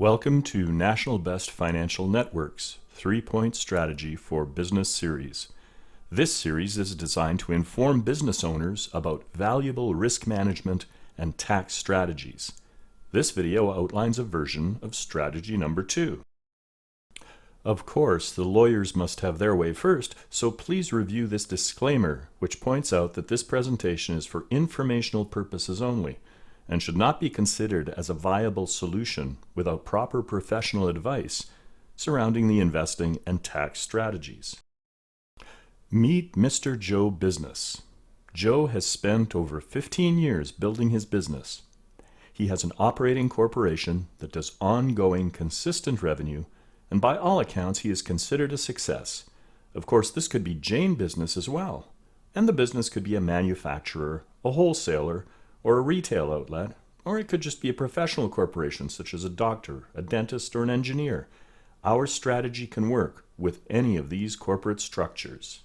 Welcome to National Best Financial Network's 3-Point Strategy for Business series. This series is designed to inform business owners about valuable risk management and tax strategies. This video outlines a version of strategy number 2. Of course, the lawyers must have their way first, so please review this disclaimer, which points out that this presentation is for informational purposes only and should not be considered as a viable solution without proper professional advice surrounding the investing and tax strategies. Meet Mr. Joe Business. Joe has spent over 15 years building his business. He has an operating corporation that does ongoing, consistent revenue, and by all accounts he is considered a success. Of course, this could be Jane business as well, and the business could be a manufacturer, a wholesaler, or a retail outlet, or it could just be a professional corporation such as a doctor, a dentist, or an engineer. Our strategy can work with any of these corporate structures.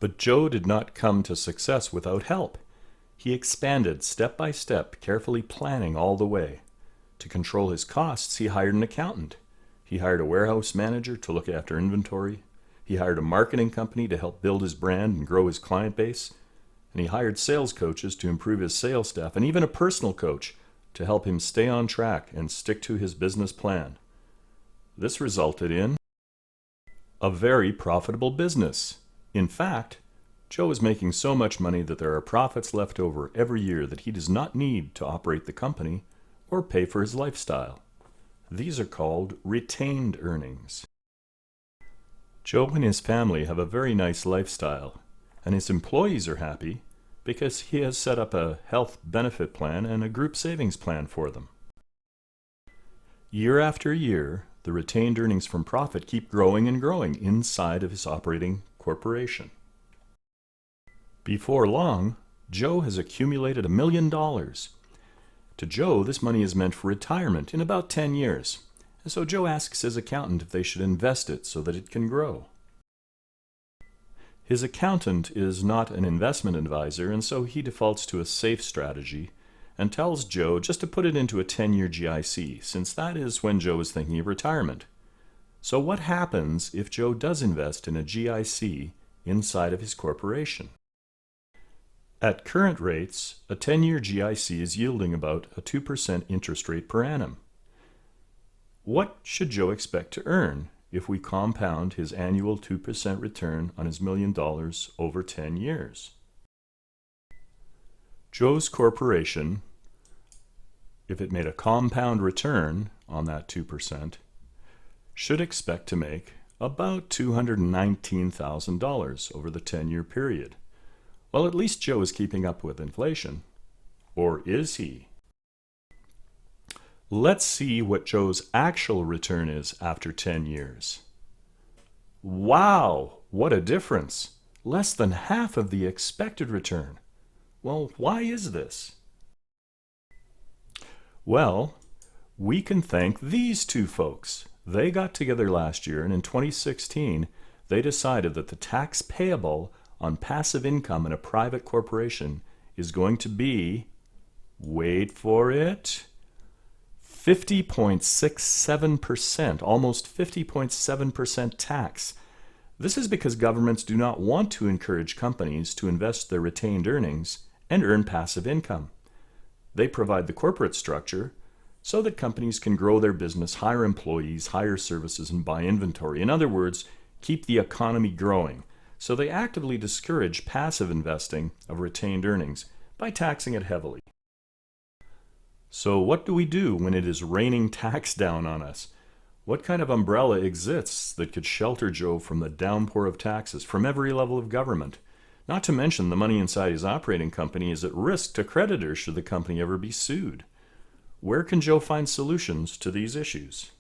But Joe did not come to success without help. He expanded step by step, carefully planning all the way. To control his costs, he hired an accountant. He hired a warehouse manager to look after inventory. He hired a marketing company to help build his brand and grow his client base. And he hired sales coaches to improve his sales staff, and even a personal coach to help him stay on track and stick to his business plan. This resulted in a very profitable business. In fact, Joe is making so much money that there are profits left over every year that he does not need to operate the company or pay for his lifestyle. These are called retained earnings. Joe and his family have a very nice lifestyle, and his employees are happy because he has set up a health benefit plan and a group savings plan for them. Year after year, the retained earnings from profit keep growing and growing inside of his operating corporation. Before long, Joe has accumulated $1 million. To Joe, this money is meant for retirement in about 10 years, and so Joe asks his accountant if they should invest it so that it can grow. His accountant is not an investment advisor, and so he defaults to a safe strategy and tells Joe just to put it into a 10-year GIC, since that is when Joe is thinking of retirement. So what happens if Joe does invest in a GIC inside of his corporation? At current rates, a 10-year GIC is yielding about a 2% interest rate per annum. What should Joe expect to earn if we compound his annual 2% return on his $1 million over 10 years? Joe's corporation, if it made a compound return on that 2%, should expect to make about $219,000 over the 10-year period. Well, at least Joe is keeping up with inflation. Or is he? Let's see what Joe's actual return is after 10 years. Wow, what a difference! Less than half of the expected return. Well, why is this? Well, we can thank these two folks. They got together last year, and in 2016, they decided that the tax payable on passive income in a private corporation is going to be, wait for it, 50.67%, almost 50.7% tax. This is because governments do not want to encourage companies to invest their retained earnings and earn passive income. They provide the corporate structure so that companies can grow their business, hire employees, hire services, and buy inventory. In other words, keep the economy growing. So they actively discourage passive investing of retained earnings by taxing it heavily. So what do we do when it is raining tax down on us? What kind of umbrella exists that could shelter Joe from the downpour of taxes from every level of government? Not to mention the money inside his operating company is at risk to creditors should the company ever be sued. Where can Joe find solutions to these issues?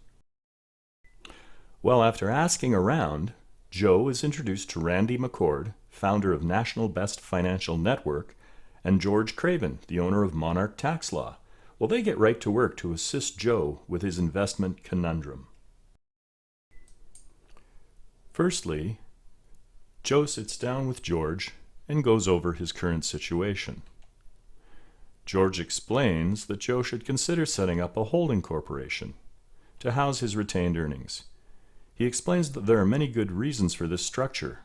Well, after asking around, Joe is introduced to Randy McCord, founder of National Best Financial Network, and George Craven, the owner of Monarch Tax Law. Well, they get right to work to assist Joe with his investment conundrum. Firstly, Joe sits down with George and goes over his current situation. George explains that Joe should consider setting up a holding corporation to house his retained earnings. He explains that there are many good reasons for this structure.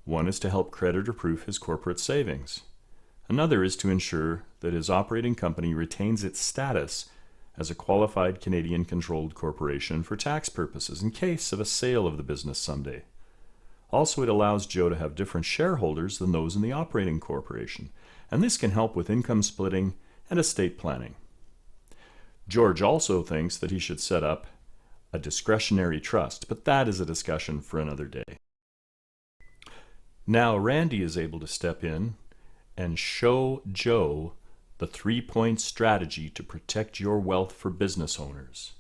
One is to help creditor-proof his corporate savings. Another is to ensure that his operating company retains its status as a qualified Canadian-controlled corporation for tax purposes in case of a sale of the business someday. Also, it allows Joe to have different shareholders than those in the operating corporation, and this can help with income splitting and estate planning. George also thinks that he should set up a discretionary trust, but that is a discussion for another day. Now Randy is able to step in and show Joe the 3-point strategy to protect your wealth for business owners.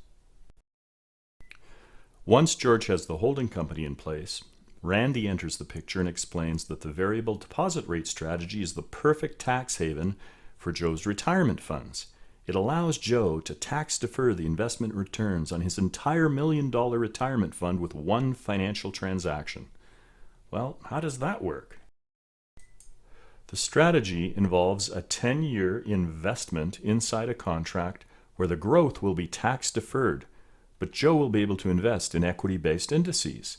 Once George has the holding company in place, Randy enters the picture and explains that the variable deposit rate strategy is the perfect tax haven for Joe's retirement funds. It allows Joe to tax defer the investment returns on his entire $1 million retirement fund with one financial transaction. Well, how does that work? The strategy involves a 10-year investment inside a contract where the growth will be tax deferred, but Joe will be able to invest in equity-based indices.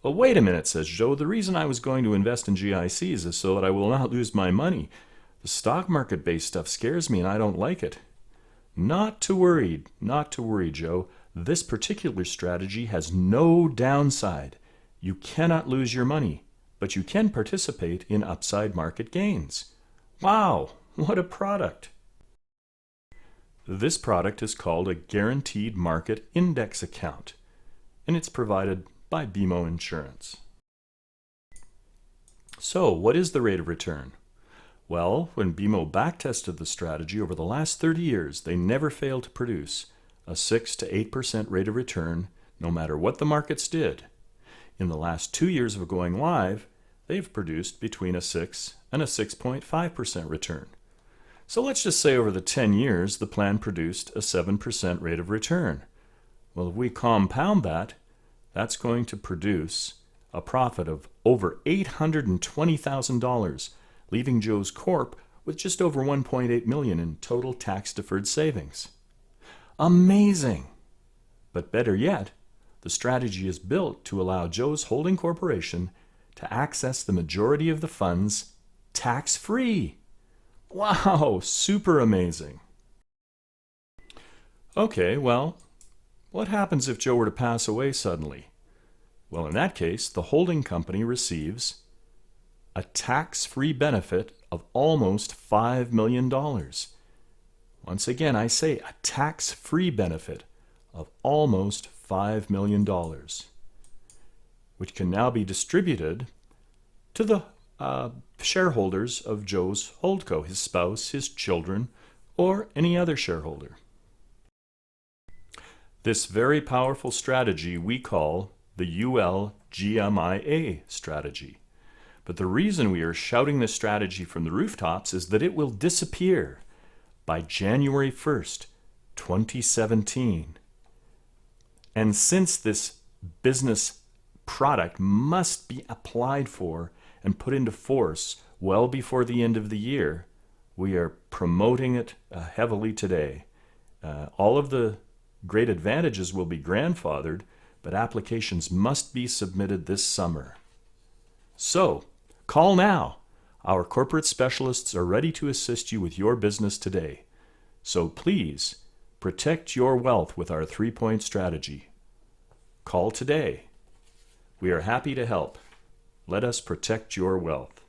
Well, wait a minute, says Joe. The reason I was going to invest in GICs is so that I will not lose my money. The stock market-based stuff scares me and I don't like it. Not to worry, Joe. This particular strategy has no downside. You cannot lose your money, but you can participate in upside market gains. Wow, what a product! This product is called a Guaranteed Market Index Account, and it's provided by BMO Insurance. So, what is the rate of return? Well, when BMO backtested the strategy over the last 30 years, they never failed to produce a 6 to 8% rate of return, no matter what the markets did. In the last 2 years of going live, they've produced between a 6 and a 6.5% return. So let's just say over the 10 years, the plan produced a 7% rate of return. Well, if we compound that, that's going to produce a profit of over $820,000, leaving Joe's Corp with just over $1.8 million in total tax-deferred savings. Amazing! But better yet, the strategy is built to allow Joe's holding corporation to access the majority of the funds tax-free. Wow, super amazing. Okay, well, what happens if Joe were to pass away suddenly? Well, in that case, the holding company receives a tax-free benefit of almost $5 million. Once again, I say a tax-free benefit of almost $5 million, which can now be distributed to the shareholders of Joe's holdco, his spouse, his children, or any other shareholder. This very powerful strategy we call the GMIA Strategy. But the reason we are shouting this strategy from the rooftops is that it will disappear by January 1st, 2017. And since this business product must be applied for and put into force well before the end of the year, we are promoting it heavily today. All of the great advantages will be grandfathered, but applications must be submitted this summer. So, call now. Our corporate specialists are ready to assist you with your business today. So please, protect your wealth with our 3-point strategy. Call today. We are happy to help. Let us protect your wealth.